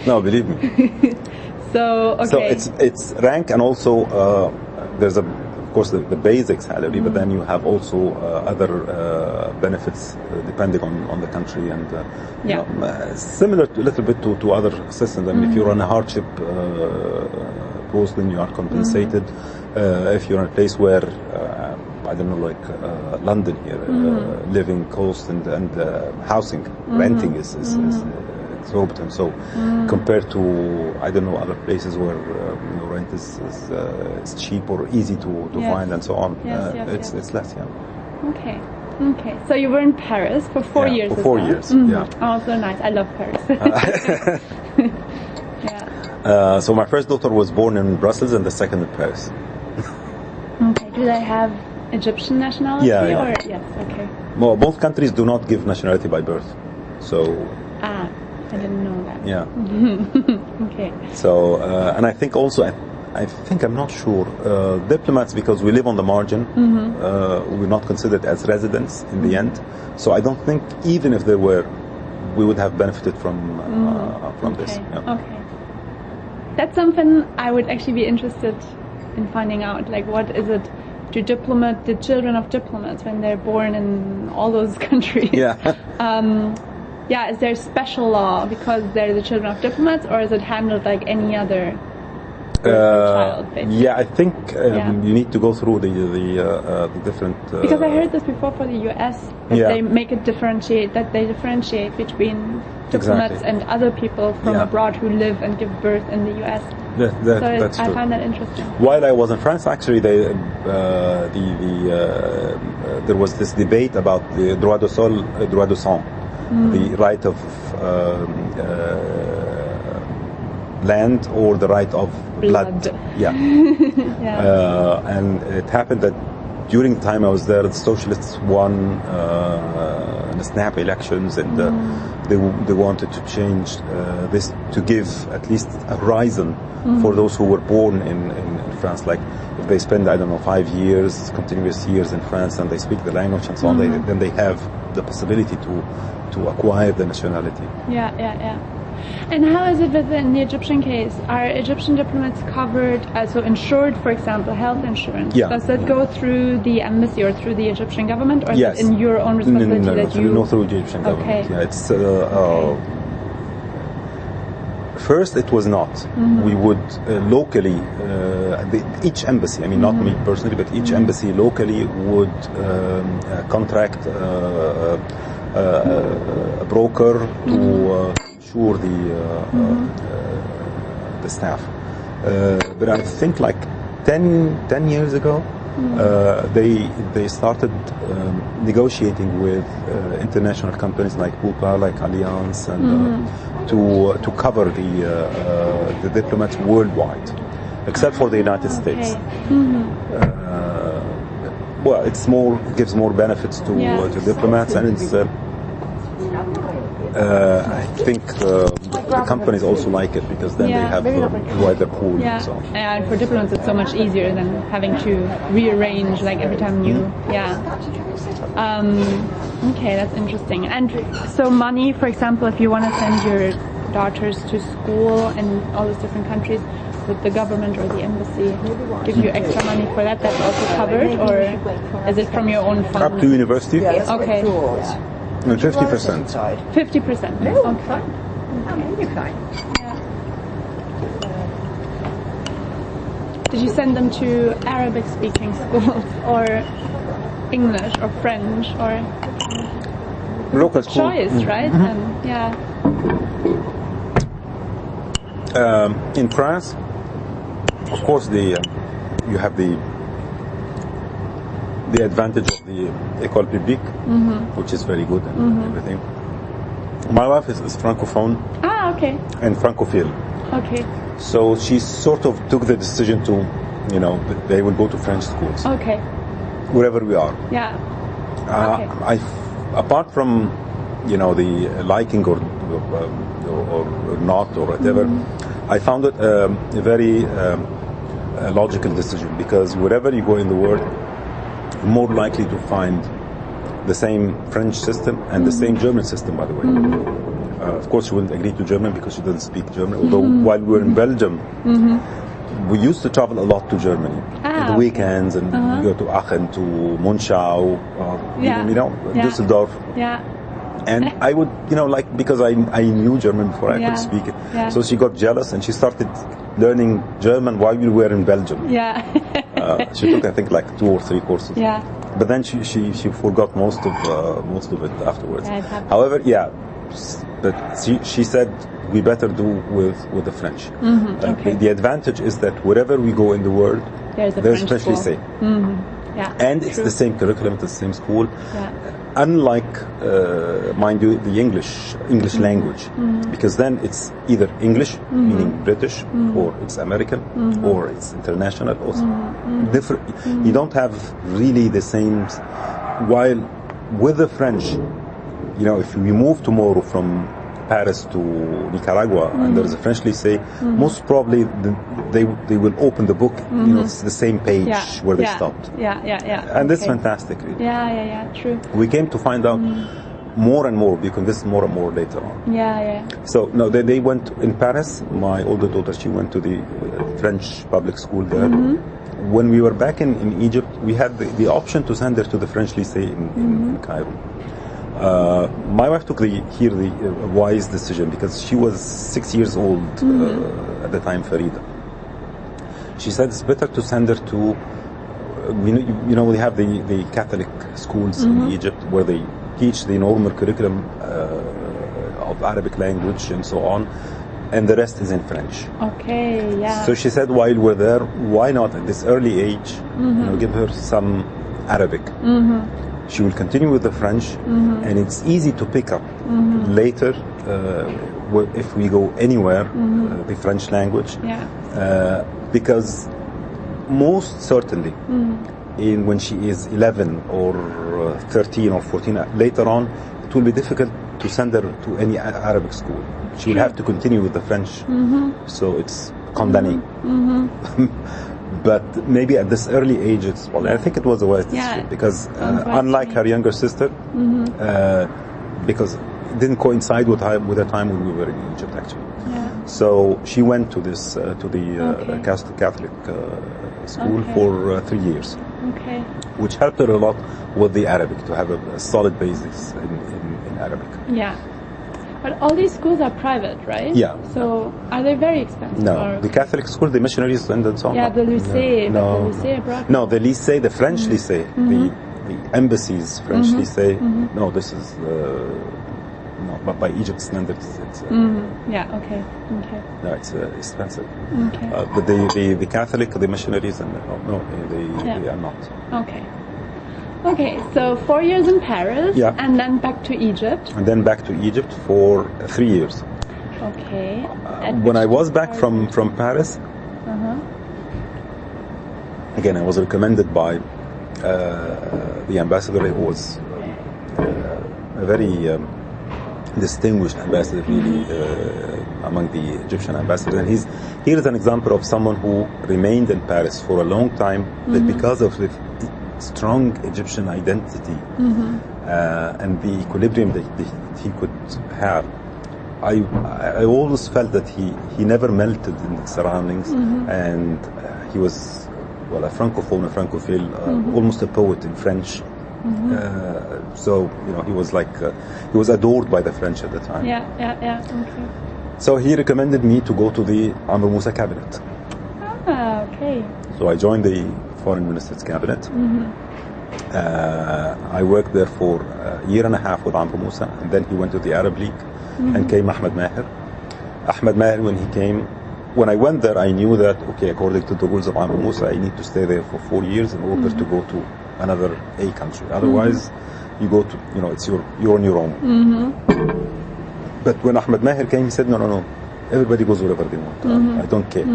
No, believe me. So, okay. So it's rank, and also there's of course the basic salary, but then you have also other benefits depending on the country, and similar a little bit to other systems. I mean, if you're on a hardship post, then you are compensated. If you're in a place where I don't know, like London here, living cost and housing, renting is exorbitant. So compared to, I don't know, other places where rent is cheap or easy to find and so on, it's less. Okay. So you were in Paris for 4 years. For 4 years. Yeah. Oh, so nice. I love Paris. So my first daughter was born in Brussels and the second in Paris. Okay. Do they have Egyptian nationality? Yeah. Or? Yes. Okay. Well, both countries do not give nationality by birth. So. I didn't know that. Yeah. Okay. So, and I think also, I'm not sure, diplomats, because we live on the margin, we're not considered as residents in the end. So I don't think, even if there were, we would have benefited from this. Yeah. Okay. That's something I would actually be interested in finding out. Like, what is it? Do the children of diplomats, when they're born in all those countries? Yeah. Is there special law because they're the children of diplomats, or is it handled like any other child? Basically? Yeah, I think you need to go through the different. Because I heard this before for the US, that they make it differentiate between diplomats and other people from abroad who live and give birth in the US. That's true. I find that interesting. While I was in France, actually, there was this debate about the droit de sol, droit de sang. The right of land or the right of blood. Yeah. And it happened that during the time I was there, the socialists won the snap elections, and they wanted to change this to give at least a horizon for those who were born in France. Like if they spend, I don't know, 5 years, continuous years in France, and they speak the language and so on, then they have the possibility to acquire the nationality. Yeah. And how is it within the Egyptian case? Are Egyptian diplomats covered, so insured, for example, health insurance? Yeah. Does that go through the embassy or through the Egyptian government, or is it in your own responsibility? No, through the Egyptian government. Yeah, it's first it was not. We would locally, each embassy, I mean not me personally, but each embassy locally would contract a broker to insure the staff. But I think like 10 years ago, they started negotiating with international companies like Bupa, like Allianz, and to cover the diplomats worldwide, except for the United States. Well, gives more benefits to diplomats, and it's. I think the companies also like it because then they have a wider pool. Yeah. So. And for diplomats, it's so much easier than having to rearrange like every time you. Okay, that's interesting. And so money, for example, if you want to send your daughters to school in all those different countries, would the government or the embassy give you extra money for that? That's also covered, or is it from your own fund? Up to university? Okay. 50%. 50%. Okay. You're fine. Did you send them to Arabic-speaking schools or English or French or local school? Choice, right? And in France, of course, you have the advantage of the école publique, which is very good and everything. My wife is francophone. Ah, okay. And francophile. Okay. So she sort of took the decision to, they will go to French schools. Okay. Wherever we are. Yeah. Okay. Apart from, the liking or not or whatever, I found it a very logical decision, because wherever you go in the world, you're more likely to find the same French system and the same German system, by the way. of course, she wouldn't agree to German because she doesn't speak German. Although while we were in Belgium, we used to travel a lot to Germany on the weekends, and we go to Aachen, to Monschau, Düsseldorf. Yeah. And I would, because I knew German before I could speak it. Yeah. So she got jealous and she started learning German while we were in Belgium. Yeah. She took, I think, like 2 or 3 courses. Yeah. But then she forgot most of it afterwards. Yeah, however, but she said we better do with the French. Okay. The advantage is that wherever we go in the world, there's French lycée. Yeah, and it's the same curriculum, it's the same school. Yeah. Unlike, mind you, the English language, because then it's either English, meaning British, or it's American, or it's international, or different. You don't have really the same. While with the French, if we move tomorrow from Paris to Nicaragua and there's a French lycée, most probably they will open the book, it's the same page where they stopped. Yeah. And that's fantastic, really. Yeah, true. We came to find out more and more, we convinced more and more later on. Yeah. So, no, they went in Paris. My older daughter, she went to the French public school there. When we were back in Egypt, we had the option to send her to the French lycée in Cairo. My wife took the wise decision because she was 6 years old at the time, Farida. She said it's better to send her to, we have the Catholic schools in Egypt where they teach the normal curriculum of Arabic language and so on, and the rest is in French. Okay, yeah. So she said while we're there, why not at this early age, give her some Arabic. She will continue with the French, and it's easy to pick up later if we go anywhere, the French language. Yeah. Because most certainly, when she is 11 or 13 or 14, later on, it will be difficult to send her to any Arabic school. She will have to continue with the French. So it's condamné. But maybe at this early age, I think it was a wise decision because unlike her younger sister, because it didn't coincide with the time when we were in Egypt, actually. Yeah. So she went to this Catholic school for 3 years, which helped her a lot with the Arabic, to have a solid basis in Arabic. Yeah. But all these schools are private, right? Yeah. So are they very expensive? No, the Catholic school, the missionaries and so on. Yeah, the lycée. No. The lycée abroad. No, the lycée, the French lycée, the embassy's French lycée. No, this is but by Egypt standards, it's. Yeah. Okay. No, it's expensive. Okay. But the Catholic, the missionaries, and they are not. Okay, so 4 years in Paris, and then back to Egypt. And then back to Egypt for 3 years. Okay. When I was back from Paris, again, I was recommended by the ambassador, who was a very distinguished ambassador, really, among the Egyptian ambassadors. And here's an example of someone who remained in Paris for a long time, but because of the strong Egyptian identity and the equilibrium that he could have, I always felt that he never melted in the surroundings, and he was a francophone, a francophile, almost a poet in French. So he was he was adored by the French at the time. Yeah. Okay. So he recommended me to go to the Amr Musa cabinet. Okay. So I joined the Foreign Minister's cabinet. I worked there for a year and a half with Amr Musa, and then he went to the Arab League, and came Ahmed Maher. Ahmed Maher, when I went there, I knew that, according to the rules of Amr Musa, I need to stay there for 4 years in order to go to another country. Otherwise, you go to, you're on your own. But when Ahmed Maher came, he said, no. Everybody goes wherever they want. I don't care.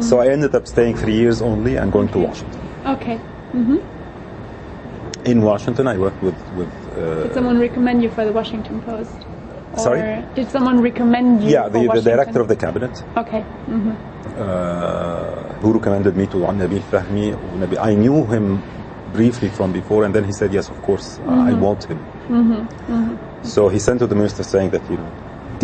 So I ended up staying 3 years only and going to Washington. Okay. In Washington, I worked with did someone recommend you for the Washington Post? Or sorry? Did someone recommend you? Yeah, the director of the cabinet. Okay. Who recommended me to Nabil Fahmy. I knew him briefly from before, and then he said, yes, of course, I want him. So he sent to the minister saying that